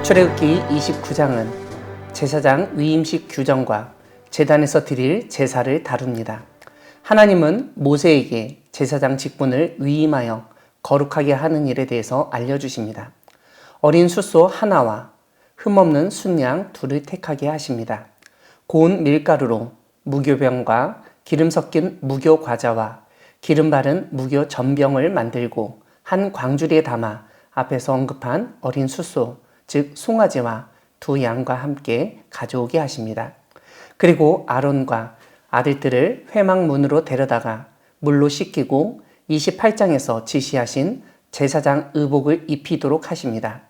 출애굽기 29장은 제사장 위임식 규정과 제단에서 드릴 제사를 다룹니다. 하나님은 모세에게 제사장 직분을 위임하여 거룩하게 하는 일에 대해서 알려주십니다. 어린 숫소 하나와 흠없는 순양 둘을 택하게 하십니다. 고운 밀가루로 무교병과 기름 섞인 무교 과자와 기름 바른 무교 전병을 만들고 한 광주리에 담아 앞에서 언급한 어린 숫소, 즉 송아지와 두 양과 함께 가져오게 하십니다. 그리고 아론과 아들들을 회막문으로 데려다가 물로 씻기고 28장에서 지시하신 제사장 의복을 입히도록 하십니다.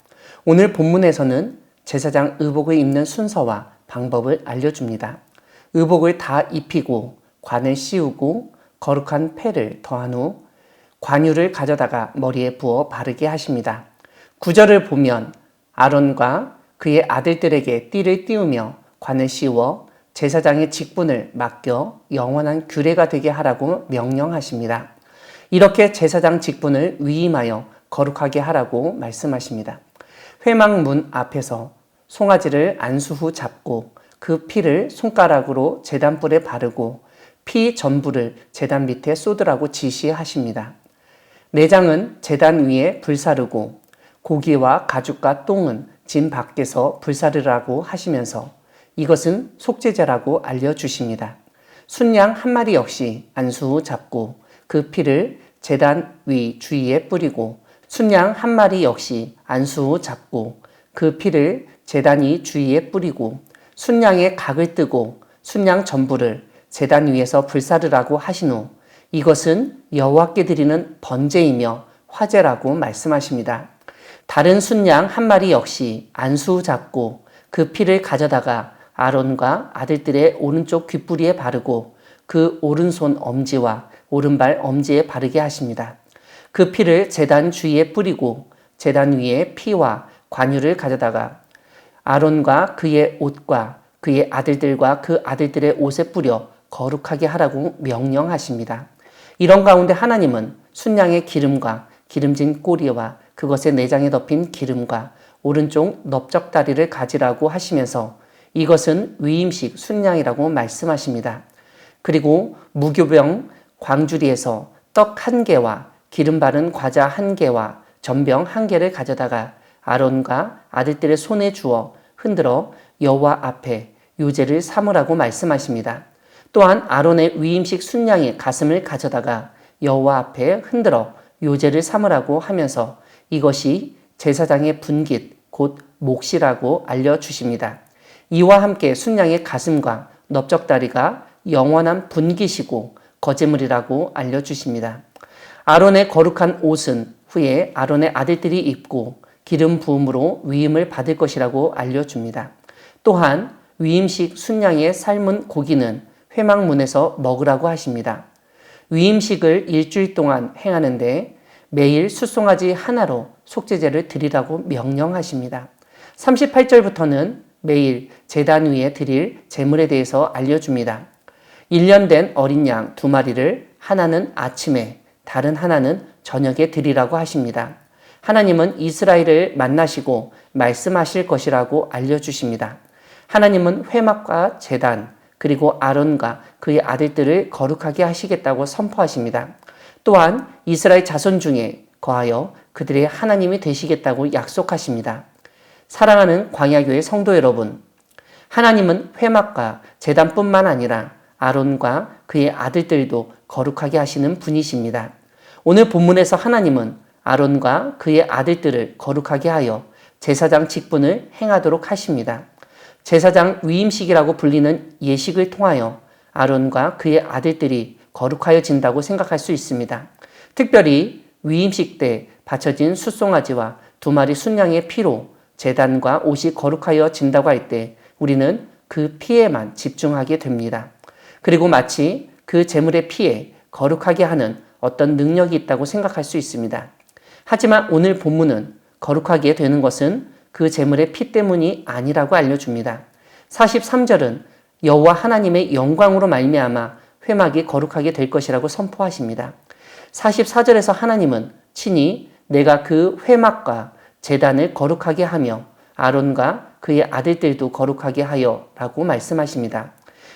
오늘 본문에서는 제사장 의복을 입는 순서와 방법을 알려줍니다. 의복을 다 입히고 관을 씌우고 거룩한 패를 더한 후 관유를 가져다가 머리에 부어 바르게 하십니다. 9절을 보면 아론과 그의 아들들에게 띠를 띄우며 관을 씌워 제사장의 직분을 맡겨 영원한 규례가 되게 하라고 명령하십니다. 이렇게 제사장 직분을 위임하여 거룩하게 하라고 말씀하십니다. 회막문 앞에서 송아지를 안수 후 잡고 그 피를 손가락으로 제단불에 바르고 피 전부를 제단 밑에 쏟으라고 지시하십니다. 내장은 제단 위에 불사르고 고기와 가죽과 똥은 진 밖에서 불사르라고 하시면서 이것은 속죄제라고 알려주십니다. 순양 한 마리 역시 안수 후 잡고 그 피를 제단 위 주위에 뿌리고 순양 한 마리 역시 안수 후 잡고 그 피를 제단 위 주위에 뿌리고 순양의 각을 뜨고 순양 전부를 제단 위에서 불사르라고 하신 후 이것은 여호와께 드리는 번제이며 화제라고 말씀하십니다. 다른 순양 한 마리 역시 안수 후 잡고 그 피를 가져다가 아론과 아들들의 오른쪽 귓부리에 바르고 그 오른손 엄지와 오른발 엄지에 바르게 하십니다. 그 피를 제단 주위에 뿌리고 제단 위에 피와 관유를 가져다가 아론과 그의 옷과 그의 아들들과 그 아들들의 옷에 뿌려 거룩하게 하라고 명령하십니다. 이런 가운데 하나님은 순양의 기름과 기름진 꼬리와 그것의 내장에 덮인 기름과 오른쪽 넓적다리를 가지라고 하시면서 이것은 위임식 순양이라고 말씀하십니다. 그리고 무교병 광주리에서 떡 1개와 기름 바른 과자 1개와 전병 1개를 가져다가 아론과 아들들의 손에 주어 흔들어 여호와 앞에 요제를 삼으라고 말씀하십니다. 또한 아론의 위임식 순양의 가슴을 가져다가 여호와 앞에 흔들어 요제를 삼으라고 하면서 이것이 제사장의 분깃 곧 몫이라고 알려주십니다. 이와 함께 순양의 가슴과 넓적다리가 영원한 분깃이고 거제물이라고 알려주십니다. 아론의 거룩한 옷은 후에 아론의 아들들이 입고 기름 부음으로 위임을 받을 것이라고 알려줍니다. 또한 위임식 순양의 삶은 고기는 회막문에서 먹으라고 하십니다. 위임식을 일주일 동안 행하는데 매일 숫송아지 하나로 속죄제를 드리라고 명령하십니다. 38절부터는 매일 제단 위에 드릴 제물에 대해서 알려줍니다. 1년 된 어린 양 2마리를 하나는 아침에 다른 하나는 저녁에 드리라고 하십니다. 하나님은 이스라엘을 만나시고 말씀하실 것이라고 알려주십니다. 하나님은 회막과 제단 그리고 아론과 그의 아들들을 거룩하게 하시겠다고 선포하십니다. 또한 이스라엘 자손 중에 거하여 그들의 하나님이 되시겠다고 약속하십니다. 사랑하는 광야교회 성도 여러분, 하나님은 회막과 제단뿐만 아니라 아론과 그의 아들들도 거룩하게 하시는 분이십니다. 오늘 본문에서 하나님은 아론과 그의 아들들을 거룩하게 하여 제사장 직분을 행하도록 하십니다. 제사장 위임식이라고 불리는 예식을 통하여 아론과 그의 아들들이 거룩하여진다고 생각할 수 있습니다. 특별히 위임식 때 바쳐진 숫송아지와 2마리 순양의 피로 제단과 옷이 거룩하여진다고 할 때 우리는 그 피에만 집중하게 됩니다. 그리고 마치 그 제물의 피에 거룩하게 하는 어떤 능력이 있다고 생각할 수 있습니다. 하지만 오늘 본문은 거룩하게 되는 것은 그 제물의 피 때문이 아니라고 알려줍니다. 43절은 여호와 하나님의 영광으로 말미암아 회막이 거룩하게 될 것이라고 선포하십니다. 44절에서 하나님은 친히 내가 그 회막과 제단을 거룩하게 하며 아론과 그의 아들들도 거룩하게 하여 라고 말씀하십니다.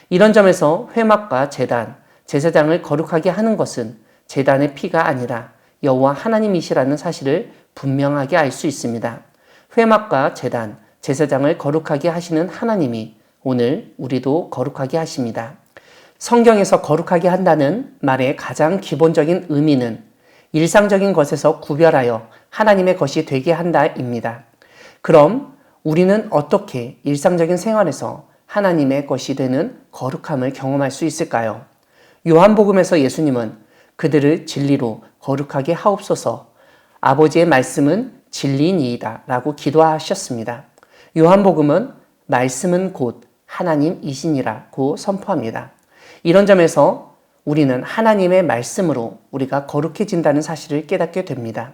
이런 점에서 회막과 제단, 제사장을 거룩하게 하는 것은 제단의 피가 아니라 여호와 하나님이시라는 사실을 분명하게 알 수 있습니다. 회막과 제단, 제사장을 거룩하게 하시는 하나님이 오늘 우리도 거룩하게 하십니다. 성경에서 거룩하게 한다는 말의 가장 기본적인 의미는 일상적인 것에서 구별하여 하나님의 것이 되게 한다입니다. 그럼 우리는 어떻게 일상적인 생활에서 하나님의 것이 되는 거룩함을 경험할 수 있을까요? 요한복음에서 예수님은 그들을 진리로 거룩하게 하옵소서, 아버지의 말씀은 진리니이다 라고 기도하셨습니다. 요한복음은 말씀은 곧 하나님이시니라고 선포합니다. 이런 점에서 우리는 하나님의 말씀으로 우리가 거룩해진다는 사실을 깨닫게 됩니다.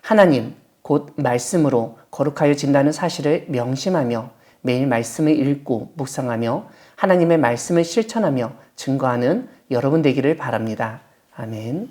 하나님, 곧 말씀으로 거룩하여진다는 사실을 명심하며 매일 말씀을 읽고 묵상하며 하나님의 말씀을 실천하며 증거하는 여러분 되기를 바랍니다. 아멘.